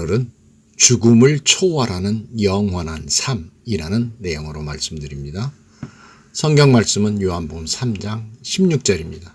오늘은 죽음을 초월하는 영원한 삶이라는 내용으로 말씀드립니다. 성경 말씀은 요한복음 3장 16절입니다.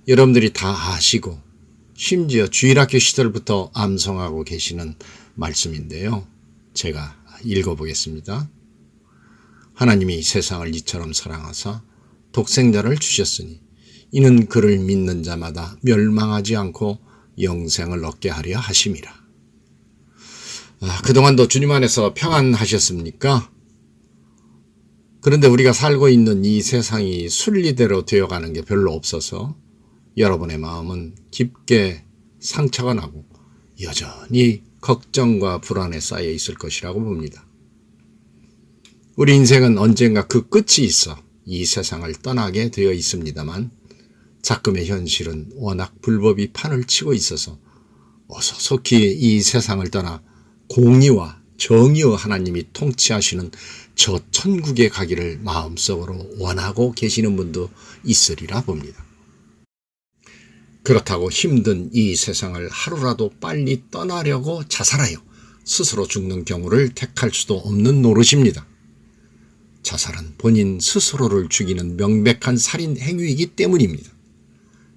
여러분들이 다 아시고 심지어 주일학교 시절부터 암송하고 계시는 말씀인데요. 제가 읽어보겠습니다. 하나님이 세상을 이처럼 사랑하사 독생자를 주셨으니 이는 그를 믿는 자마다 멸망하지 않고 영생을 얻게 하려 하심이라. 그동안도 주님 안에서 평안하셨습니까? 그런데 우리가 살고 있는 이 세상이 순리대로 되어가는 게 별로 없어서 여러분의 마음은 깊게 상처가 나고 여전히 걱정과 불안에 쌓여 있을 것이라고 봅니다. 우리 인생은 언젠가 그 끝이 있어 이 세상을 떠나게 되어 있습니다만 작금의 현실은 워낙 불법이 판을 치고 있어서 어서 속히 이 세상을 떠나 공의와 정의의 하나님이 통치하시는 저 천국에 가기를 마음속으로 원하고 계시는 분도 있으리라 봅니다. 그렇다고 힘든 이 세상을 하루라도 빨리 떠나려고 자살하여 스스로 죽는 경우를 택할 수도 없는 노릇입니다. 자살은 본인 스스로를 죽이는 명백한 살인 행위이기 때문입니다.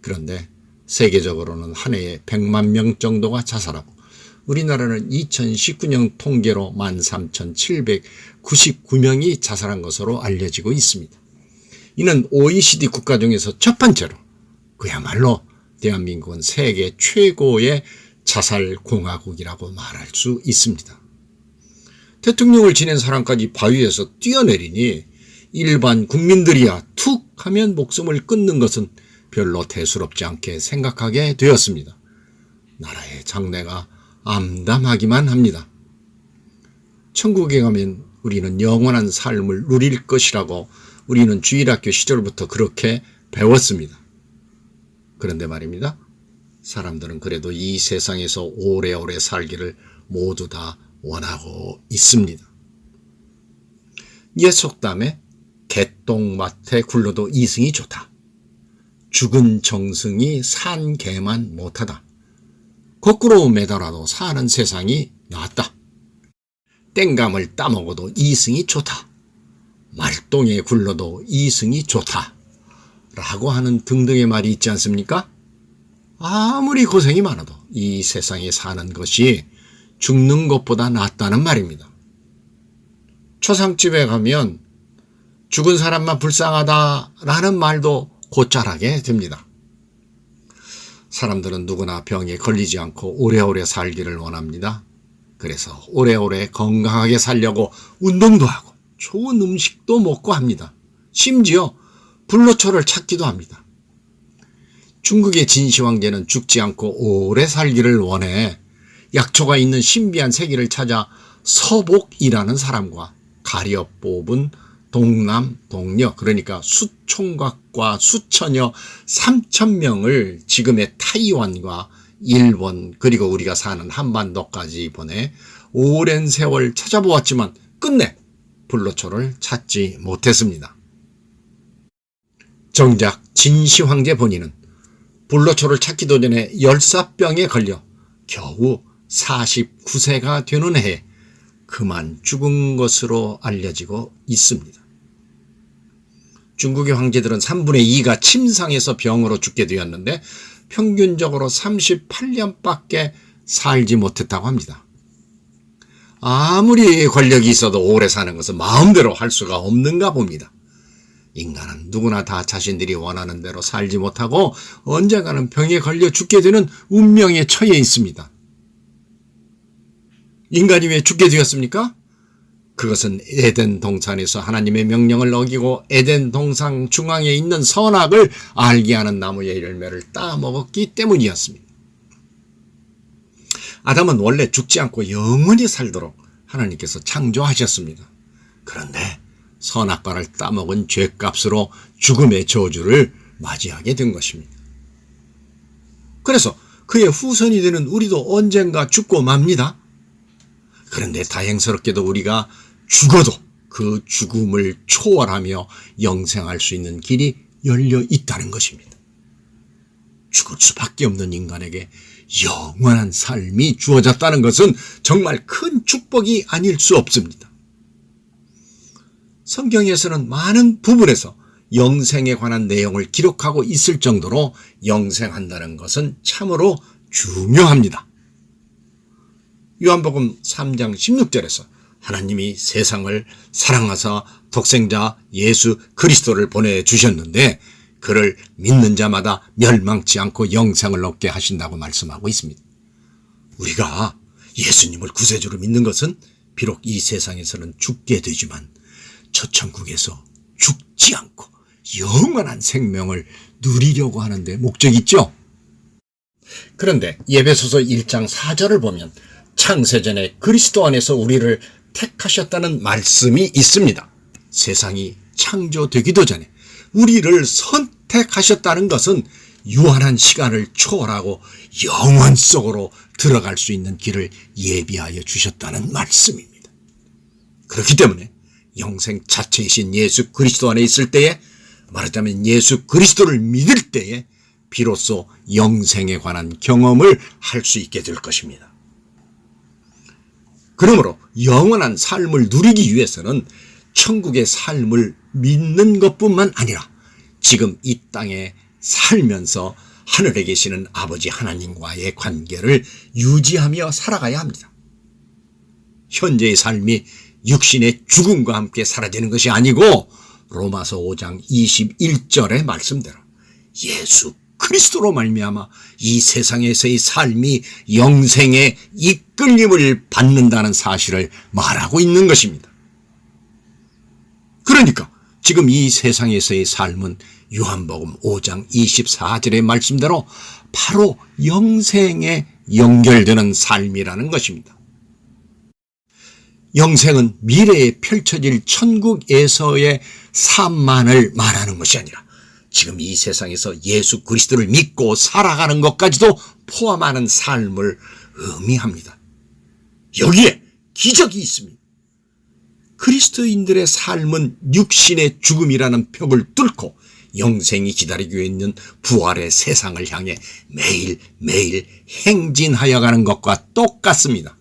그런데 세계적으로는 한 해에 100만 명 정도가 자살하고 우리나라는 2019년 통계로 13,799명이 자살한 것으로 알려지고 있습니다. 이는 OECD 국가 중에서 첫 번째로 그야말로 대한민국은 세계 최고의 자살 공화국이라고 말할 수 있습니다. 대통령을 지낸 사람까지 바위에서 뛰어내리니 일반 국민들이야 툭 하면 목숨을 끊는 것은 별로 대수롭지 않게 생각하게 되었습니다. 나라의 장래가 암담하기만 합니다. 천국에 가면 우리는 영원한 삶을 누릴 것이라고 우리는 주일학교 시절부터 그렇게 배웠습니다. 그런데 말입니다. 사람들은 그래도 이 세상에서 오래오래 살기를 모두 다 원하고 있습니다. 옛 속담에 개똥밭에 굴러도 이승이 좋다. 죽은 정승이 산 개만 못하다. 거꾸로 매달아도 사는 세상이 낫다. 땡감을 따먹어도 이승이 좋다. 말똥에 굴러도 이승이 좋다. 라고 하는 등등의 말이 있지 않습니까? 아무리 고생이 많아도 이 세상에 사는 것이 죽는 것보다 낫다는 말입니다. 초상집에 가면 죽은 사람만 불쌍하다라는 말도 곧잘하게 됩니다. 사람들은 누구나 병에 걸리지 않고 오래오래 살기를 원합니다. 그래서 오래오래 건강하게 살려고 운동도 하고 좋은 음식도 먹고 합니다. 심지어 불로초를 찾기도 합니다. 중국의 진시황제는 죽지 않고 오래 살기를 원해 약초가 있는 신비한 세계를 찾아 서복이라는 사람과 가려 뽑은 동남, 동녀, 그러니까 수총각과 수처녀 3,000명을 지금의 타이완과 일본 그리고 우리가 사는 한반도까지 보내 오랜 세월 찾아보았지만 끝내 불로초를 찾지 못했습니다. 정작 진시황제 본인은 불로초를 찾기도 전에 열사병에 걸려 겨우 49세가 되는 해에 그만 죽은 것으로 알려지고 있습니다. 중국의 황제들은 3분의 2가 침상에서 병으로 죽게 되었는데 평균적으로 38년밖에 살지 못했다고 합니다. 아무리 권력이 있어도 오래 사는 것은 마음대로 할 수가 없는가 봅니다. 인간은 누구나 다 자신들이 원하는 대로 살지 못하고 언젠가는 병에 걸려 죽게 되는 운명에 처해 있습니다. 인간이 왜 죽게 되었습니까? 그것은 에덴 동산에서 하나님의 명령을 어기고 에덴 동산 중앙에 있는 선악을 알게 하는 나무의 열매를 따먹었기 때문이었습니다. 아담은 원래 죽지 않고 영원히 살도록 하나님께서 창조하셨습니다. 그런데 선악과를 따먹은 죄값으로 죽음의 저주를 맞이하게 된 것입니다. 그래서 그의 후손이 되는 우리도 언젠가 죽고 맙니다. 그런데 다행스럽게도 우리가 죽어도 그 죽음을 초월하며 영생할 수 있는 길이 열려 있다는 것입니다. 죽을 수밖에 없는 인간에게 영원한 삶이 주어졌다는 것은 정말 큰 축복이 아닐 수 없습니다. 성경에서는 많은 부분에서 영생에 관한 내용을 기록하고 있을 정도로 영생한다는 것은 참으로 중요합니다. 요한복음 3장 16절에서 하나님이 세상을 사랑하사 독생자 예수 그리스도를 보내주셨는데 그를 믿는 자마다 멸망치 않고 영생을 얻게 하신다고 말씀하고 있습니다. 우리가 예수님을 구세주로 믿는 것은 비록 이 세상에서는 죽게 되지만 저 천국에서 죽지 않고 영원한 생명을 누리려고 하는데 목적이 있죠. 그런데 에베소서 1장 4절을 보면 창세전에 그리스도 안에서 우리를 택하셨다는 말씀이 있습니다. 세상이 창조되기도 전에 우리를 선택하셨다는 것은 유한한 시간을 초월하고 영원 속으로 들어갈 수 있는 길을 예비하여 주셨다는 말씀입니다. 그렇기 때문에 영생 자체이신 예수 그리스도 안에 있을 때에, 말하자면 예수 그리스도를 믿을 때에 비로소 영생에 관한 경험을 할 수 있게 될 것입니다. 그러므로 영원한 삶을 누리기 위해서는 천국의 삶을 믿는 것뿐만 아니라 지금 이 땅에 살면서 하늘에 계시는 아버지 하나님과의 관계를 유지하며 살아가야 합니다. 현재의 삶이 육신의 죽음과 함께 사라지는 것이 아니고 로마서 5장 21절의 말씀대로 예수 그리스도로 말미암아 이 세상에서의 삶이 영생의 이끌림을 받는다는 사실을 말하고 있는 것입니다. 그러니까 지금 이 세상에서의 삶은 요한복음 5장 24절의 말씀대로 바로 영생에 연결되는 삶이라는 것입니다. 영생은 미래에 펼쳐질 천국에서의 삶만을 말하는 것이 아니라 지금 이 세상에서 예수 그리스도를 믿고 살아가는 것까지도 포함하는 삶을 의미합니다. 여기에 기적이 있습니다. 그리스도인들의 삶은 육신의 죽음이라는 벽을 뚫고 영생이 기다리고 있는 부활의 세상을 향해 매일매일 행진하여 가는 것과 똑같습니다.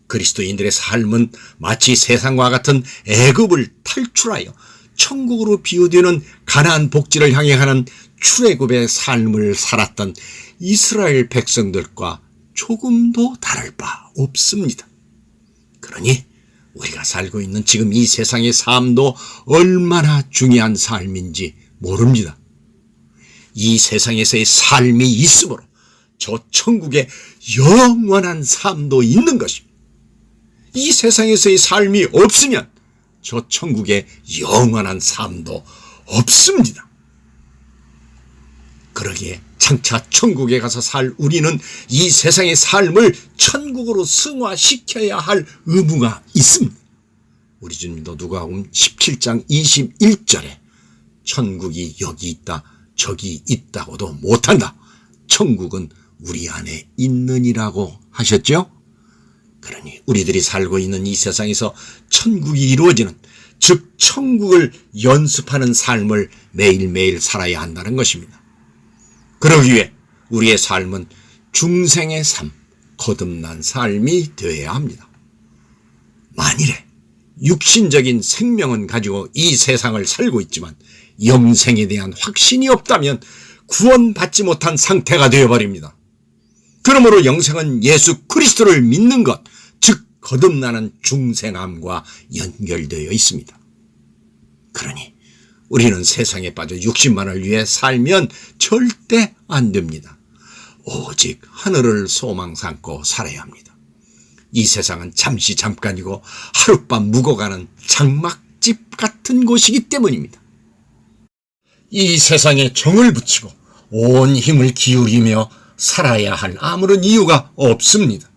그리스도인들의 삶은 마치 세상과 같은 애굽을 탈출하여 천국으로 비유되는 가나안 복지를 향해 가는 출애굽의 삶을 살았던 이스라엘 백성들과 조금도 다를 바 없습니다. 그러니 우리가 살고 있는 지금 이 세상의 삶도 얼마나 중요한 삶인지 모릅니다. 이 세상에서의 삶이 있으므로 저 천국의 영원한 삶도 있는 것입니다. 이 세상에서의 삶이 없으면 저 천국의 영원한 삶도 없습니다. 그러기에 장차 천국에 가서 살 우리는 이 세상의 삶을 천국으로 승화시켜야 할 의무가 있습니다. 우리 주님도 누가복음 17장 21절에 천국이 여기 있다 저기 있다고도 못한다. 천국은 우리 안에 있느니라고 하셨죠? 그러니 우리들이 살고 있는 이 세상에서 천국이 이루어지는, 즉 천국을 연습하는 삶을 매일매일 살아야 한다는 것입니다. 그러기 위해 우리의 삶은 중생의 삶, 거듭난 삶이 되어야 합니다. 만일에 육신적인 생명은 가지고 이 세상을 살고 있지만 영생에 대한 확신이 없다면 구원받지 못한 상태가 되어버립니다. 그러므로 영생은 예수 그리스도를 믿는 것, 즉 거듭나는 중생함과 연결되어 있습니다. 그러니 우리는 세상에 빠져 육신만을 위해 살면 절대 안 됩니다. 오직 하늘을 소망 삼고 살아야 합니다. 이 세상은 잠시 잠깐이고 하룻밤 묵어가는 장막집 같은 곳이기 때문입니다. 이 세상에 정을 붙이고 온 힘을 기울이며 살아야 할 아무런 이유가 없습니다.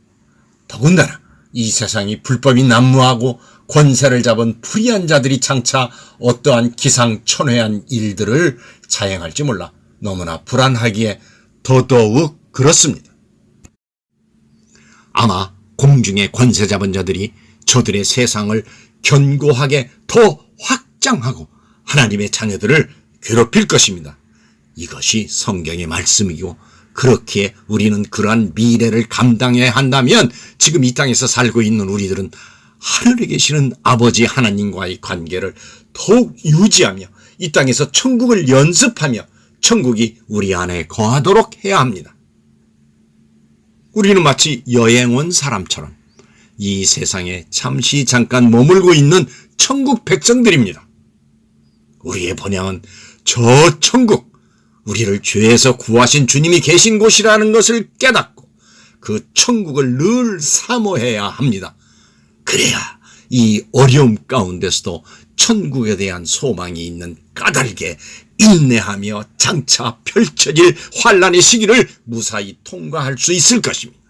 더군다나 이 세상이 불법이 난무하고 권세를 잡은 불의한 자들이 장차 어떠한 기상천외한 일들을 자행할지 몰라 너무나 불안하기에 더더욱 그렇습니다. 아마 공중의 권세 잡은 자들이 저들의 세상을 견고하게 더 확장하고 하나님의 자녀들을 괴롭힐 것입니다. 이것이 성경의 말씀이고 그렇기에 우리는 그러한 미래를 감당해야 한다면 지금 이 땅에서 살고 있는 우리들은 하늘에 계시는 아버지 하나님과의 관계를 더욱 유지하며 이 땅에서 천국을 연습하며 천국이 우리 안에 거하도록 해야 합니다. 우리는 마치 여행 온 사람처럼 이 세상에 잠시 잠깐 머물고 있는 천국 백성들입니다. 우리의 본향은 저 천국, 우리를 죄에서 구하신 주님이 계신 곳이라는 것을 깨닫고 그 천국을 늘 사모해야 합니다. 그래야 이 어려움 가운데서도 천국에 대한 소망이 있는 까닭에 인내하며 장차 펼쳐질 환난의 시기를 무사히 통과할 수 있을 것입니다.